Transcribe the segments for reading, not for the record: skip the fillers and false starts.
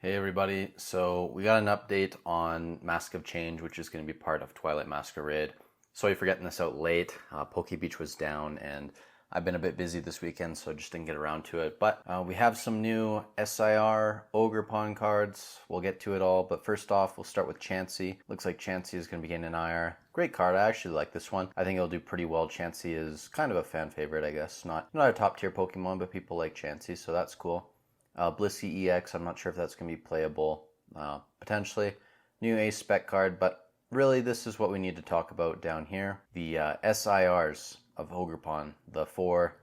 Hey everybody, so we got an update on Mask of Change, which is going to be part of Twilight Masquerade. Sorry for getting this out late. Poke Beach was down and I've been a bit busy this weekend, so I just didn't get around to it. But we have some new SIR Ogre Pawn cards. We'll get to it all, but first off, we'll start with Chansey. Looks like Chansey is going to be getting an IR. Great card, I actually like this one. I think it'll do pretty well. Chansey is kind of a fan favorite, I guess. Not a top tier Pokemon, but people like Chansey, so that's cool. Blissey EX, I'm not sure if that's going to be playable. Potentially. New Ace spec card, but really this is what we need to talk about down here. The SIRs of Ogerpon, the four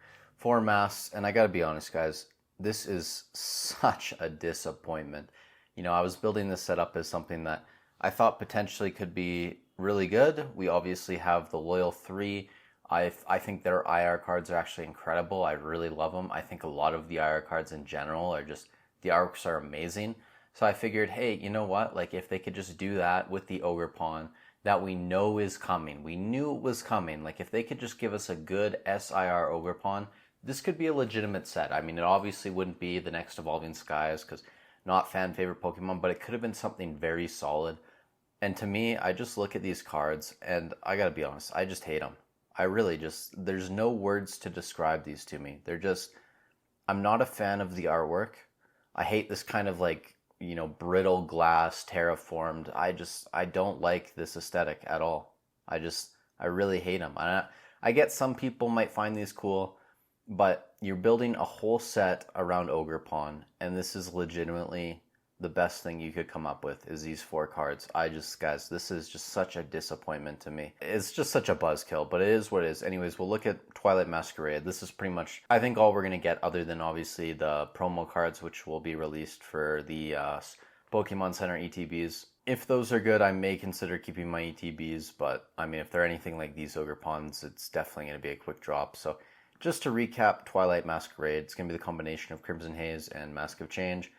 masks, and I gotta be honest guys, this is such a disappointment. You know, I was building this setup as something that I thought potentially could be really good. We obviously have the Loyal 3. I think their IR cards are actually incredible. I really love them. I think a lot of the IR cards in general are just, the artworks are amazing. So I figured, hey, you know what? Like if they could just do that with the Ogre Pawn that we know is coming. We knew it was coming. Like if they could just give us a good SIR Ogre Pawn, this could be a legitimate set. I mean, it obviously wouldn't be the next Evolving Skies because not fan favorite Pokemon, but it could have been something very solid. And to me, I just look at these cards and I gotta be honest, I just hate them. I really just, there's no words to describe these to me. They're just, I'm not a fan of the artwork. I hate this kind of like, you know, brittle glass, terraformed. I don't like this aesthetic at all. I really hate them. I get some people might find these cool, but you're building a whole set around Ogre Pawn, and this is legitimately the best thing you could come up with is these four cards. Guys, this is just such a disappointment to me. It's just such a buzzkill, but it is what it is. Anyways, we'll look at Twilight Masquerade. This is pretty much, I think, all we're going to get other than obviously the promo cards, which will be released for the Pokemon Center ETBs. If those are good, I may consider keeping my ETBs, but I mean, if they're anything like these Ogre Pawns, it's definitely going to be a quick drop. So just to recap Twilight Masquerade, it's going to be the combination of Crimson Haze and Mask of Change.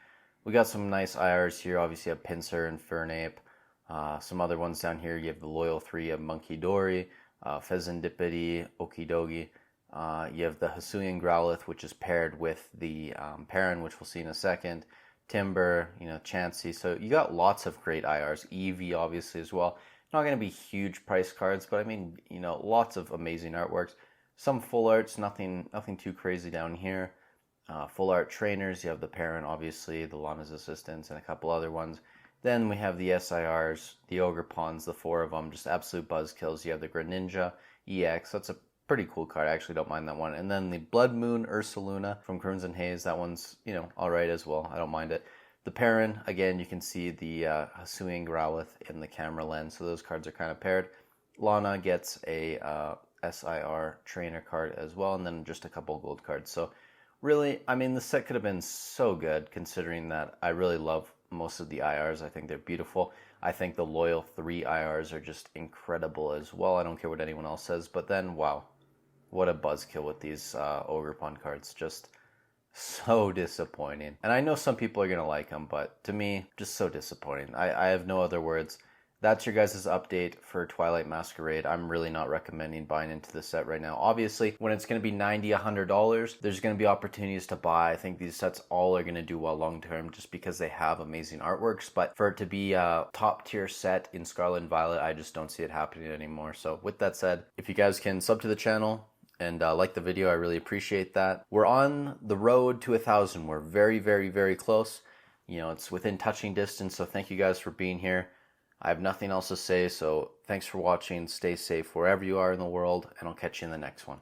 We got some nice IRs here. Obviously, you have Pinsir and Fernape. Some other ones down here. You have the Loyal 3 of Monkey Dory, Pheasantipity, Okidogi. You have the Hisuian Growlithe, which is paired with the Perrin, which we'll see in a second. Timber, you know, Chansey. So you got lots of great IRs. Eevee, obviously, as well. Not going to be huge price cards, but I mean, you know, lots of amazing artworks. Some full arts, nothing too crazy down here. Full art trainers, you have the Perrin, obviously, the Lana's Assistants, and a couple other ones. Then we have the SIRs, the Ogre Pawns, the four of them, just absolute buzzkills. You have the Greninja EX, that's a pretty cool card, I actually don't mind that one. And then the Blood Moon Ursaluna from Crimson Haze, that one's, you know, alright as well, I don't mind it. The Perrin, again, you can see the Hisuian Growlithe in the camera lens, so those cards are kind of paired. Lana gets a SIR trainer card as well, and then just a couple gold cards. So really, I mean, the set could have been so good considering that I really love most of the IRs. I think they're beautiful. I think the Loyal 3 IRs are just incredible as well. I don't care what anyone else says. But then, wow, what a buzzkill with these Ogre Pawn cards. Just so disappointing. And I know some people are going to like them, but to me, just so disappointing. I have no other words. That's your guys' update for Twilight Masquerade. I'm really not recommending buying into the set right now. Obviously, when it's going to be $90, $100, there's going to be opportunities to buy. I think these sets all are going to do well long term just because they have amazing artworks. But for it to be a top tier set in Scarlet and Violet, I just don't see it happening anymore. So with that said, if you guys can sub to the channel and like the video, I really appreciate that. We're on the road to 1,000. We're very, very, very close. You know, it's within touching distance. So thank you guys for being here. I have nothing else to say, so thanks for watching. Stay safe wherever you are in the world, and I'll catch you in the next one.